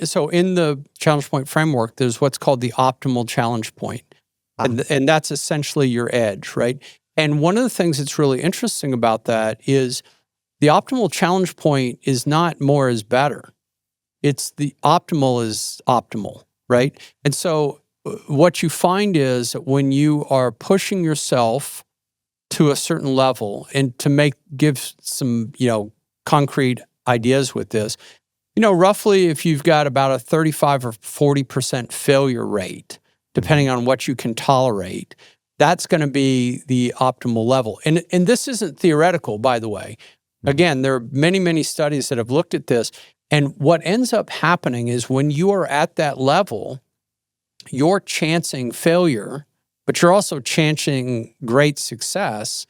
So in the challenge point framework, there's what's called the optimal challenge point. And that's essentially your edge, right? And one of the things that's really interesting about that is the optimal challenge point is not more is better. It's the optimal is optimal, right? And so what you find is that when you are pushing yourself to a certain level, and to give some, concrete ideas with this, roughly if you've got about a 35 or 40% failure rate, depending on what you can tolerate, that's going to be the optimal level. And this isn't theoretical, by the way. Again, there are many, many studies that have looked at this. And what ends up happening is when you are at that level, you're chancing failure, but you're also chancing great success,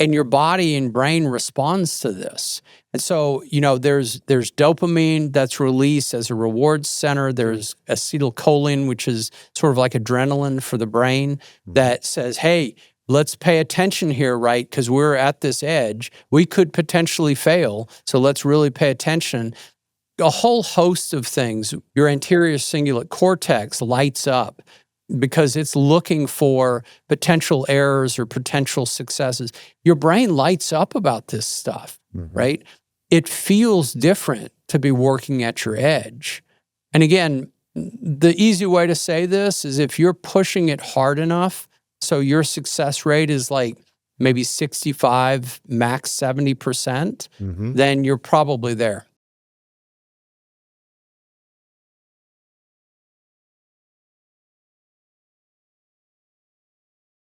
and your body and brain responds to this. And so, there's dopamine that's released as a reward center. There's acetylcholine, which is sort of like adrenaline for the brain, that says, hey, let's pay attention here, right? Because we're at this edge. We could potentially fail, so let's really pay attention. A whole host of things. Your anterior cingulate cortex lights up because it's looking for potential errors or potential successes. Your brain lights up about this stuff, right? It feels different to be working at your edge. And again, the easy way to say this is if you're pushing it hard enough, so your success rate is like maybe 65, max 70%, then you're probably there.